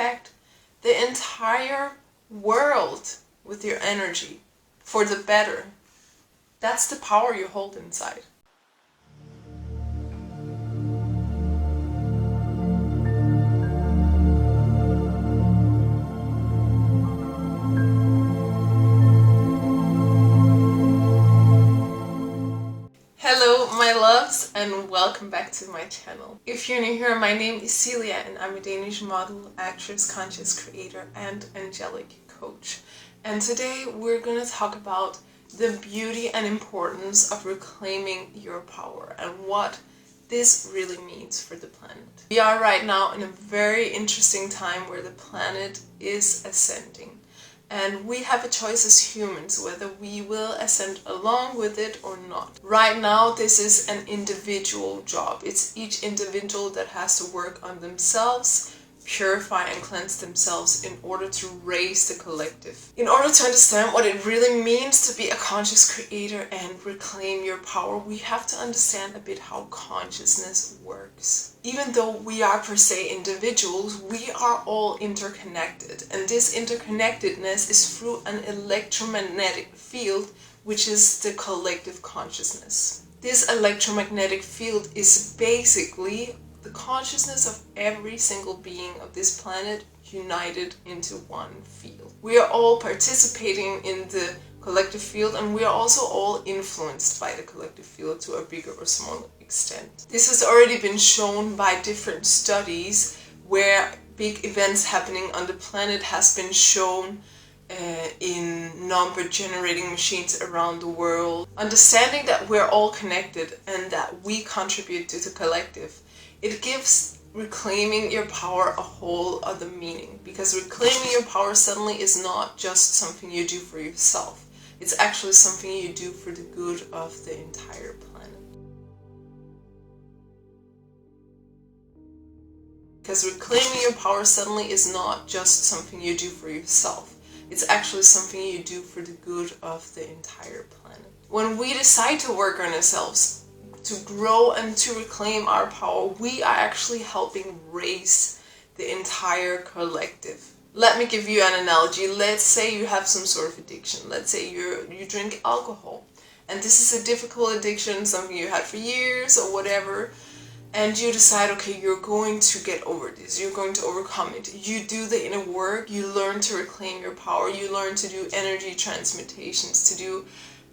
affect the entire world with your energy for the better. That's the power you hold inside. Hello my loves, and welcome back to my channel. If you're new here, my name is Celia and I'm a Danish model, actress, conscious creator and angelic coach. And today we're going to talk about the beauty and importance of reclaiming your power and what this really means for the planet. We are right now in a very interesting time where the planet is ascending. And we have a choice as humans whether we will ascend along with it or not. Right now, this is an individual job. It's each individual that has to work on themselves, purify and cleanse themselves in order to raise the collective. In order to understand what it really means to be a conscious creator and reclaim your power, we have to understand a bit how consciousness works. Even though we are per se individuals, we are all interconnected, and this interconnectedness is through an electromagnetic field, which is the collective consciousness. This electromagnetic field is basically the consciousness of every single being of this planet united into one field. We are all participating in the collective field, and we are also all influenced by the collective field to a bigger or smaller extent. This has already been shown by different studies where big events happening on the planet has been shown in number generating machines around the world. Understanding that we're all connected and that we contribute to the collective, it gives reclaiming your power a whole other meaning, because reclaiming your power suddenly is not just something you do for yourself. It's actually something you do for the good of the entire planet. Because reclaiming your power suddenly is not just something you do for yourself. It's actually something you do for the good of the entire planet. When we decide to work on ourselves, to grow and to reclaim our power, we are actually helping raise the entire collective. Let me give you an analogy. Let's say you have some sort of addiction. Let's say you drink alcohol, and this is a difficult addiction, something you had for years or whatever, and you decide, okay, you're going to get over this, you're going to overcome it. You do the inner work, you learn to reclaim your power, you learn to do energy transmutations, to do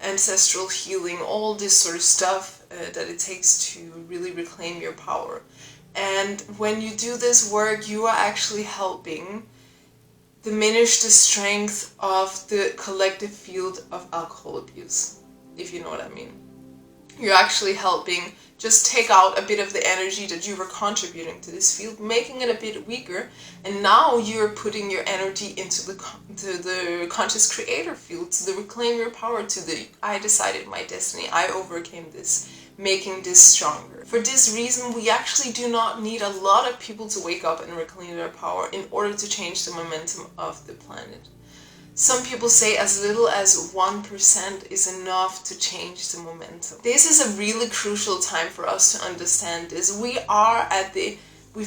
ancestral healing, all this sort of stuff that it takes to really reclaim your power. And when you do this work, you are actually helping diminish the strength of the collective field of alcohol abuse, if you know what I mean. You're actually helping just take out a bit of the energy that you were contributing to this field, making it a bit weaker, and now you're putting your energy into the conscious creator field, to the reclaim your power, to the I decided my destiny, I overcame this, making this stronger. For this reason, we actually do not need a lot of people to wake up and reclaim their power in order to change the momentum of the planet. Some people say as little as 1% is enough to change the momentum. This is a really crucial time for us to understand this. We've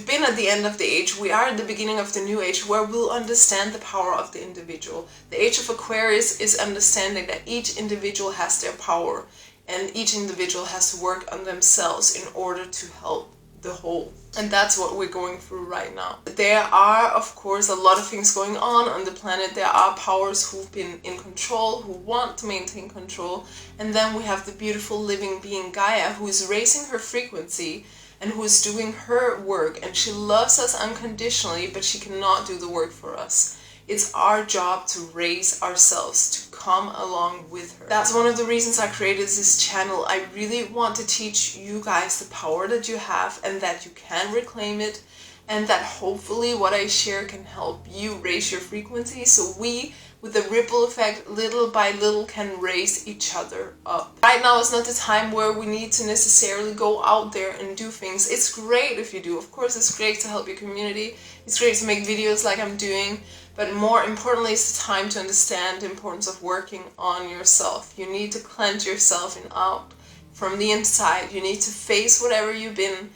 been at the end of the age, we are at the beginning of the new age where we'll understand the power of the individual. The age of Aquarius is understanding that each individual has their power and each individual has to work on themselves in order to help the whole. And that's what we're going through right now. There are, of course, a lot of things going on the planet. There are powers who've been in control, who want to maintain control. And then we have the beautiful living being Gaia, who is raising her frequency and who is doing her work. And she loves us unconditionally, but she cannot do the work for us. It's our job to raise ourselves, to come along with her. That's one of the reasons I created this channel. I really want to teach you guys the power that you have and that you can reclaim it, and that hopefully what I share can help you raise your frequency, so we, with the ripple effect, little by little can raise each other up. Right now is not the time where we need to necessarily go out there and do things. It's great if you do. Of course, it's great to help your community. It's great to make videos like I'm doing. But more importantly, it's the time to understand the importance of working on yourself. You need to cleanse yourself out from the inside. You need to face whatever you've been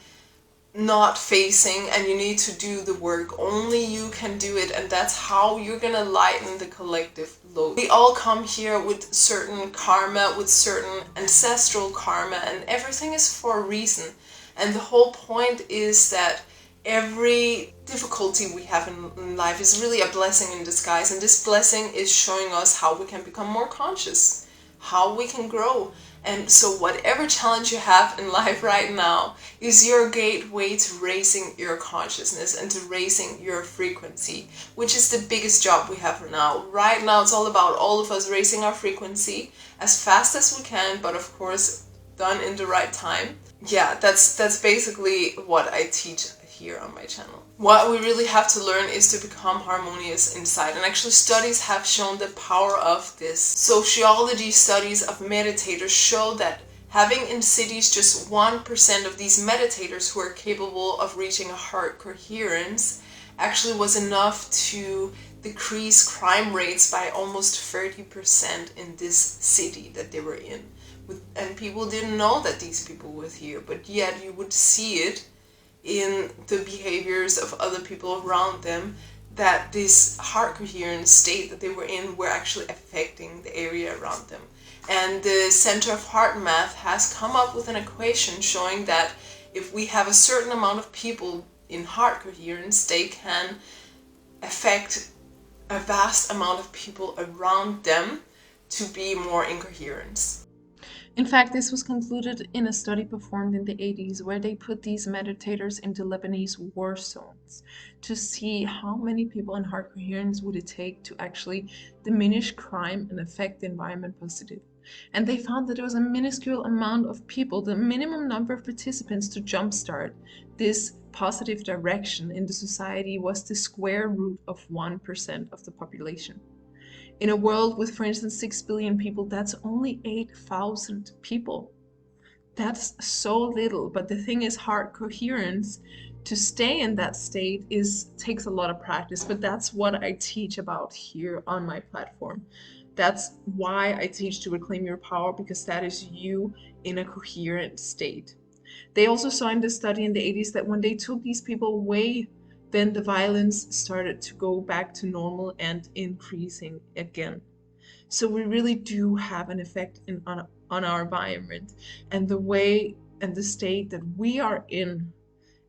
not facing, and you need to do the work. Only you can do it, and that's how you're gonna lighten the collective load. We all come here with certain karma, with certain ancestral karma, and everything is for a reason. And the whole point is that every difficulty we have in life is really a blessing in disguise, and this blessing is showing us how we can become more conscious, how we can grow. And so whatever challenge you have in life right now is your gateway to raising your consciousness and to raising your frequency, which is the biggest job we have for now. Right now it's all about all of us raising our frequency as fast as we can, but of course done in the right time. Yeah, that's basically what I teach here on my channel. What we really have to learn is to become harmonious inside, and actually studies have shown the power of this. Sociology studies of meditators show that having in cities just 1% of these meditators who are capable of reaching a heart coherence actually was enough to decrease crime rates by almost 30% in this city that they were in. And people didn't know that these people were here, but yet you would see it in the behaviors of other people around them, that this heart coherence state that they were in were actually affecting the area around them. And the Center of Heart Math has come up with an equation showing that if we have a certain amount of people in heart coherence, they can affect a vast amount of people around them to be more in coherence. In fact, this was concluded in a study performed in the 80s where they put these meditators into Lebanese war zones to see how many people in heart coherence would it take to actually diminish crime and affect the environment positive. And they found that there was a minuscule amount of people, the minimum number of participants to jumpstart this positive direction in the society was the square root of 1% of the population. In a world with, for instance, 6 billion people, that's only 8,000 people. That's so little. But the thing is, heart coherence, to stay in that state takes a lot of practice. But that's what I teach about here on my platform. That's why I teach to reclaim your power, because that is you in a coherent state. They also saw in the study in the 80s that when they took these people away, then the violence started to go back to normal and increasing again. So we really do have an effect on our environment, and the way and the state that we are in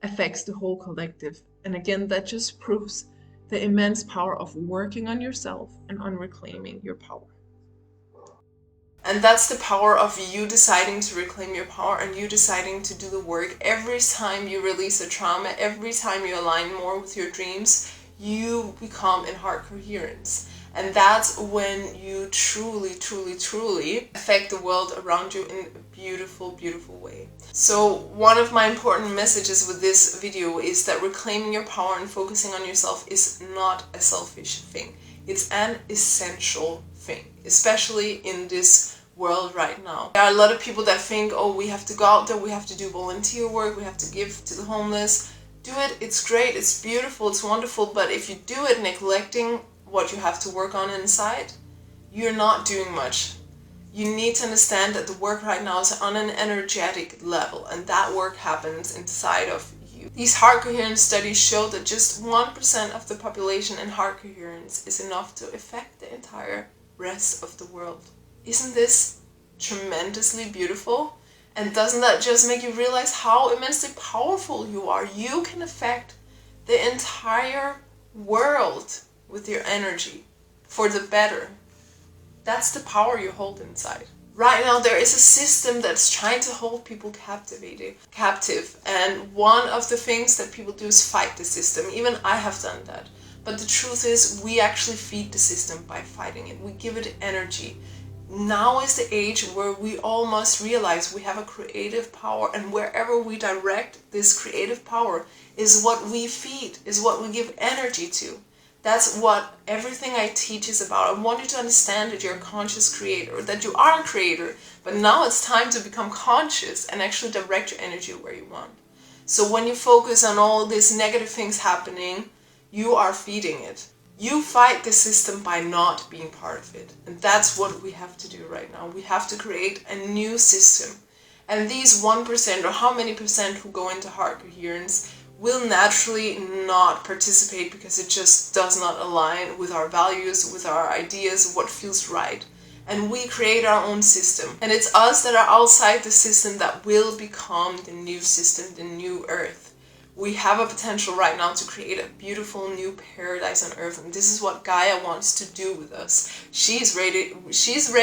affects the whole collective. And again, that just proves the immense power of working on yourself and on reclaiming your power. And that's the power of you deciding to reclaim your power and you deciding to do the work. Every time you release a trauma, every time you align more with your dreams, you become in heart coherence. And that's when you truly, truly, truly affect the world around you in a beautiful, beautiful way. So one of my important messages with this video is that reclaiming your power and focusing on yourself is not a selfish thing. It's an essential thing, especially in this world right now. There are a lot of people that think, oh, we have to go out there, we have to do volunteer work, we have to give to the homeless. Do it, it's great, it's beautiful, it's wonderful, but if you do it neglecting what you have to work on inside, you're not doing much. You need to understand that the work right now is on an energetic level, and that work happens inside of you. These heart coherence studies show that just 1% of the population in heart coherence is enough to affect the entire rest of the world. Isn't this tremendously beautiful? And doesn't that just make you realize how immensely powerful you are? You can affect the entire world with your energy for the better. That's the power you hold inside. Right now there is a system that's trying to hold people captive, and one of the things that people do is fight the system. Even I have done that. But the truth is, we actually feed the system by fighting it. We give it energy. Now is the age where we all must realize we have a creative power, and wherever we direct this creative power is what we feed, is what we give energy to. That's what everything I teach is about. I want you to understand that you're a conscious creator, that you are a creator, but now it's time to become conscious and actually direct your energy where you want. So when you focus on all these negative things happening, you are feeding it. You fight the system by not being part of it. And that's what we have to do right now. We have to create a new system. And these 1% or how many percent who go into heart coherence will naturally not participate because it just does not align with our values, with our ideas, what feels right. And we create our own system. And it's us that are outside the system that will become the new system, the new earth. We have a potential right now to create a beautiful new paradise on earth. And this is what Gaia wants to do with us. She's ready, she's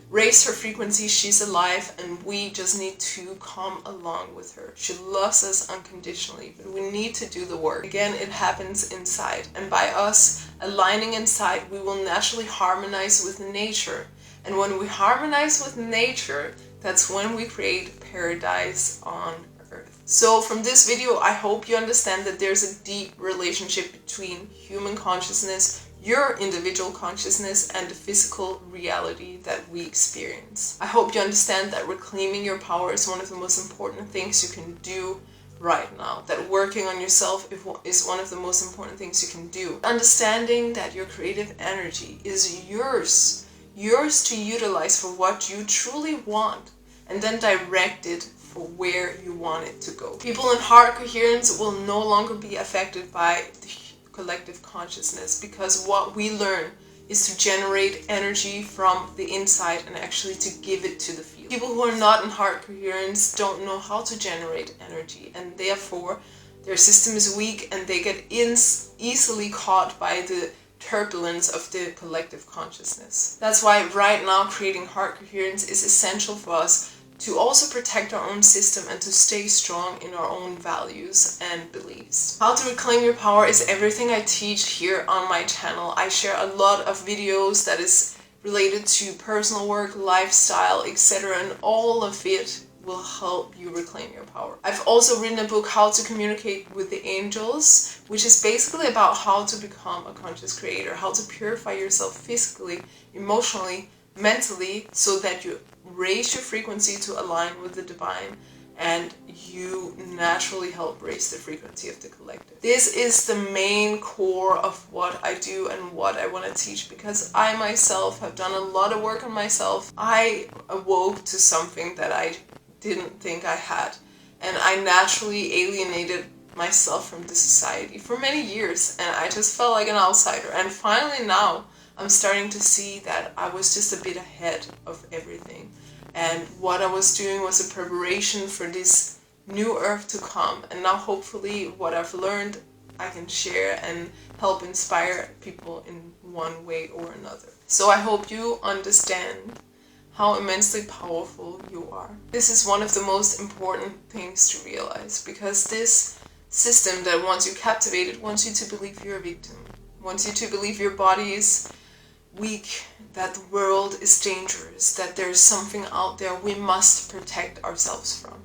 raised her frequency, she's alive, and we just need to come along with her. She loves us unconditionally, but we need to do the work. Again, it happens inside, and by us aligning inside, we will naturally harmonize with nature. And when we harmonize with nature, that's when we create paradise on earth. So from this video, I hope you understand that there's a deep relationship between human consciousness, your individual consciousness, and the physical reality that we experience. I hope you understand that reclaiming your power is one of the most important things you can do right now. That working on yourself is one of the most important things you can do. Understanding that your creative energy is yours to utilize for what you truly want, and then direct it for where you want it to go. People in heart coherence will no longer be affected by the collective consciousness, because what we learn is to generate energy from the inside and actually to give it to the field. People who are not in heart coherence don't know how to generate energy, and therefore their system is weak and they get easily caught by the turbulence of the collective consciousness. That's why right now creating heart coherence is essential for us to also protect our own system and to stay strong in our own values and beliefs. How to reclaim your power is everything I teach here on my channel. I share a lot of videos that is related to personal work, lifestyle, etc., and all of it will help you reclaim your power. I've also written a book, How to Communicate with the Angels, which is basically about how to become a conscious creator, how to purify yourself physically, emotionally, mentally, so that you raise your frequency to align with the divine and you naturally help raise the frequency of the collective. This is the main core of what I do and what I want to teach, because I myself have done a lot of work on myself. I awoke to something that I didn't think I had, and I naturally alienated myself from the society for many years, and I just felt like an outsider. And finally now I'm starting to see that I was just a bit ahead of everything, and what I was doing was a preparation for this new earth to come. And now hopefully what I've learned I can share and help inspire people in one way or another. So I hope you understand how immensely powerful you are. This is one of the most important things to realize, because this system that wants you captivated wants you to believe you're a victim, wants you to believe your body is weak, that the world is dangerous, that there's something out there we must protect ourselves from,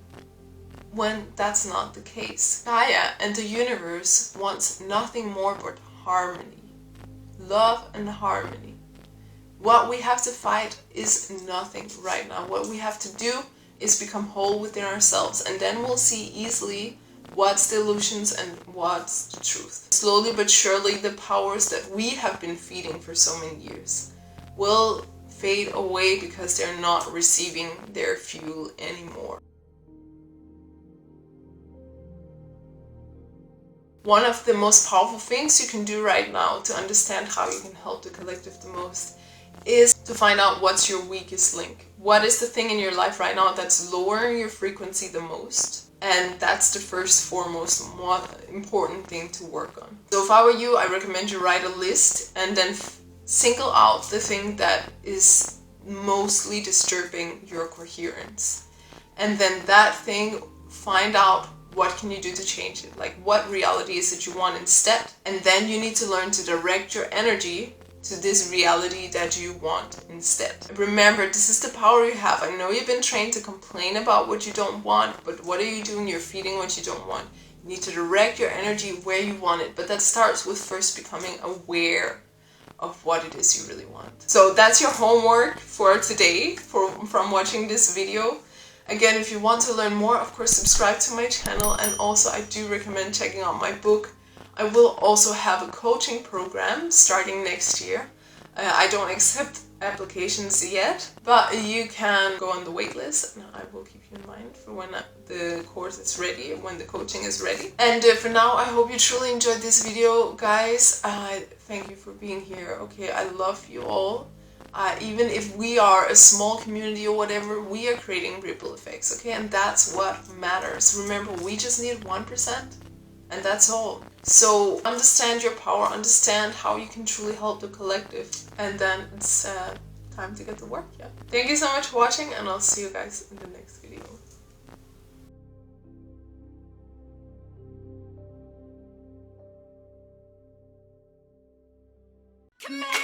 when that's not the case. Gaia and the universe wants nothing more but harmony, love and harmony. What we have to fight is nothing right now. What we have to do is become whole within ourselves, and then we'll see easily what's the illusions and what's the truth. Slowly but surely, the powers that we have been feeding for so many years will fade away because they're not receiving their fuel anymore. One of the most powerful things you can do right now to understand how you can help the collective the most is to find out what's your weakest link. What is the thing in your life right now that's lowering your frequency the most? And that's the first, foremost, more important thing to work on. So if I were you, I recommend you write a list and then single out the thing that is mostly disturbing your coherence. And then that thing, find out what can you do to change it. Like, what reality is it you want instead? And then you need to learn to direct your energy to this reality that you want instead. Remember, this is the power you have. I know you've been trained to complain about what you don't want, but what are you doing? You're feeding what you don't want. You need to direct your energy where you want it, but that starts with first becoming aware of what it is you really want. So that's your homework for today from watching this video. Again, if you want to learn more, of course, subscribe to my channel, and also I do recommend checking out my book. I will also have a coaching program starting next year. I don't accept applications yet, but you can go on the wait list and I will keep you in mind for when the course is ready, when the coaching is ready. And for now, I hope you truly enjoyed this video, guys. Thank you for being here. Okay, I love you all. Even if we are a small community or whatever, we are creating ripple effects, okay? And that's what matters. Remember, we just need 1%, and that's all. So understand your power, understand how you can truly help the collective, and then it's time to get to work, yeah? Thank you so much for watching, and I'll see you guys in the next video. Come on.